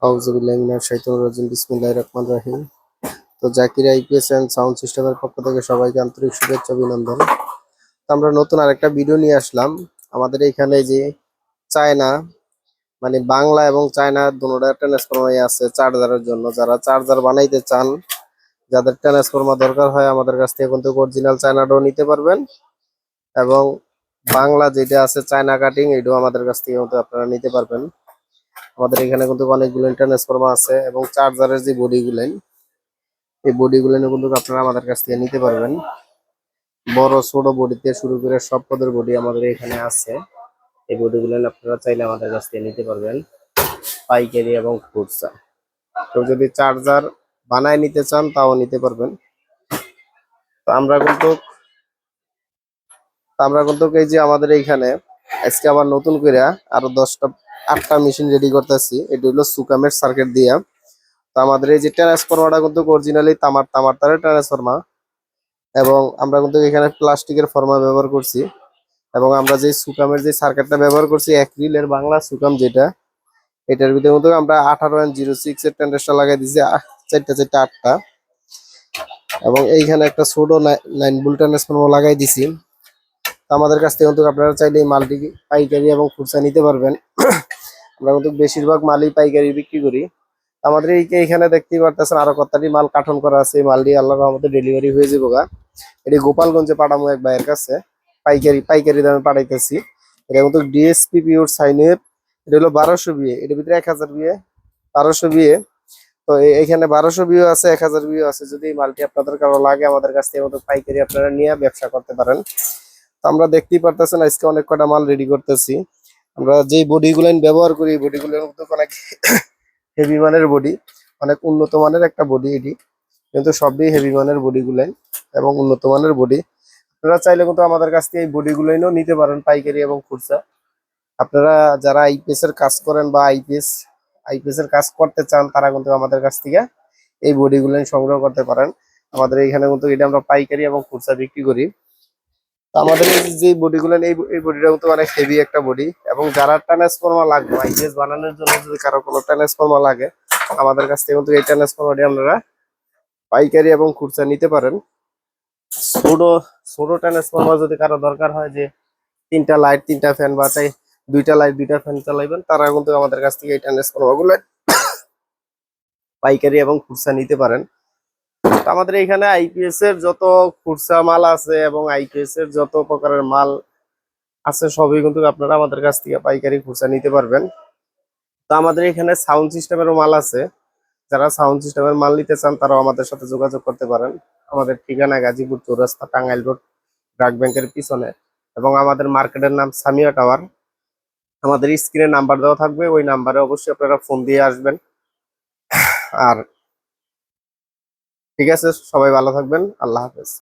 আউযুবিল্লাহি মিনাশ শাইতানির রাজিম বিসমিল্লাহির রহমানির রহিম। তো জাকির আইপিএস এন্ড সাউন্ড সিস্টেমের পক্ষ থেকে সবাইকে আন্তরিক শুভেচ্ছা অভিনন্দন। তো আমরা নতুন আরেকটা ভিডিও নিয়ে আসলাম। আমাদের এখানে যে চায়না মানে বাংলা এবং চায়না দুটোটা ট্রান্সফরমার আছে চার্জারের জন্য। যারা চার্জার বানাইতে চান, যাদের ট্রান্সফরমার দরকার হয় আমাদের কাছ থেকে কিন্তু অরিজিনাল চায়নাটাও নিতে পারবেন, এবং বাংলা যেটা আছে চায়না কাটিং এটাও আমাদের কাছ থেকে কিন্তু আপনারা নিতে পারবেন। আমাদের এখানে কিন্তু অনেকগুলো ট্রান্সফরমার আছে এবং চার্জারের যে বডিগুলো, এই বডিগুলো কিন্তু আপনারা আমাদের কাছ থেকে নিতে পারবেন। বড় ছোট বডিতে শুরু করে সব পদের বডি আমাদের এখানে আছে। এই বডিগুলো আপনারা চাইলে আমাদের কাছ থেকে নিতে পারবেন, পাইকারি এবং খুচরা। তো যদি চার্জার বানায় নিতে চান তাও নিতে পারবেন। তো আমরা কিন্তু এই যে আমাদের এইখানে আজকে আবার নতুন করে আরো 8টা মেশিন রেডি করতেছি। এটা হলো সুকামের সার্কিট দিয়া। তো আমাদের এই যে ট্রান্সফরমারটা কিন্তু অরিজিনালি তামার তারের ট্রান্সফরমার, এবং আমরা কিন্তু এখানে প্লাস্টিকের ফর্মা ব্যবহার করছি। এবং আমরা যে সুকামের যে সার্কিটটা ব্যবহার করছি অ্যাক্রিলের বাংলা সুকাম যেটা, এটার ভিতরে কিন্তু আমরা 18N06 এর ট্রানজিস্টর লাগাই দিয়েছি, চারটা 8টা। এবং এইখানে একটা ছোট 9 ভোল্ট ট্রান্সফরমার লাগাই দিছি। আমাদের কাছ থেকে কিন্তু আপনারা চাইলে এই মালটি পাইকারি এবং খুচরা নিতে পারবেন। আমরা কিন্তু বেশিরভাগ মালই পাইকারি বিক্রি করি। আমাদের এইখানে দেখতেই পারতেছেন আরো কতটি মাল কার্টন করা আছে। এই মালটি আল্লাহর রহমতে ডেলিভারি হয়ে যাবো গা। এটি গোপালগঞ্জে পাঠামো এক ভাইয়ের কাছে, পাইকারি দামে পাঠাইতেছি। এটা কিন্তু ডিএসপি পিওর সাইনের। এটা হলো 1200 বিয়ে, এটার ভিতরে 1000 বিয়ে, 1200 বিয়ে। তো এখানে 1200 বিয়ে আছে, 1000 বিয়ে আছে। যদি এই মালটি আপনাদের কারো লাগে আমাদের কাছ থেকে মতো পাইকারি আপনারা নিয়ে ব্যবসা করতে পারেন। তো আমরা দেখতেই পারতেছেন আজকে অনেক কটা মাল রেডি করতেছি। আমরা যেই বডিগুলো ব্যবহার করি এই বডিগুলোর মধ্যে অনেক হেভি মানের বডি, অনেক উন্নত মানের একটা বডি এটি। কিন্তু সবই হেভি মানের বডিগুলো এবং উন্নত মানের বডি। আপনারা চাইলে কিন্তু আমাদের কাছ থেকে এই বডিগুলো নিতে পারেন পাইকারি এবং খুচরা। আপনারা যারা আইপিএস এর কাজ করেন বা আইপিএস এর কাজ করতে চান তারা কিন্তু আমাদের কাছ থেকে এই বডিগুলো সংগ্রহ করতে পারেন। আমাদের এখানে কিন্তু এটা আমরা পাইকারি এবং খুচরা বিক্রি করি। তো আমাদের এই যে বডিগুলো এই বডিটা কিন্তু অনেক হেভি একটা বডি। এবং যারা ট্রান্সফরমার লাগবে আইপিএস বানানোর জন্য, যদি কারো কোনো ট্রান্সফরমার লাগে আমাদের কাছ থেকে কিন্তু এই ট্রান্সফরমারটি আপনারা পাইকারি এবং খুচরা নিতে পারেন। ছোট ছোট ট্রান্সফরমার যদি কারো দরকার হয়, যে 3টা লাইট 3টা ফ্যান বা চাই 2টা লাইট 2টা ফ্যান চালাইবেন, তারা কিন্তু আমাদের কাছ থেকে এই ট্রান্সফরমার গুলো পাইকারি এবং খুচরা নিতে পারেন। তো আমাদের এখানে আইপিএস এর যত খুচরা মাল আছে এবং আইপিএস এর যত প্রকারের মাল আছে সবই কিন্তু আপনারা আমাদের কাছ থেকে পাইকারি খুচরা নিতে পারবেন। তো আমাদের এখানে সাউন্ড সিস্টেমেরও মাল আছে। যারা সাউন্ড সিস্টেমের মাল নিতে চান তারাও আমাদের সাথে যোগাযোগ করতে পারেন। আমাদের ঠিকানা গাজীপুর চৌরাস্তা, টাঙ্গাইল রোড, ব্র্যাক ব্যাংকের পিছনে। এবং আমাদের মার্কেটের নাম সামিয়া টাওয়ার। আমাদের স্ক্রিনে নাম্বার দেওয়া থাকবে, ওই নাম্বারে অবশ্যই আপনারা ফোন দিয়ে আসবেন। আর ঠিক আছে, সবাই ভালো থাকবেন, আল্লাহ হাফেজ।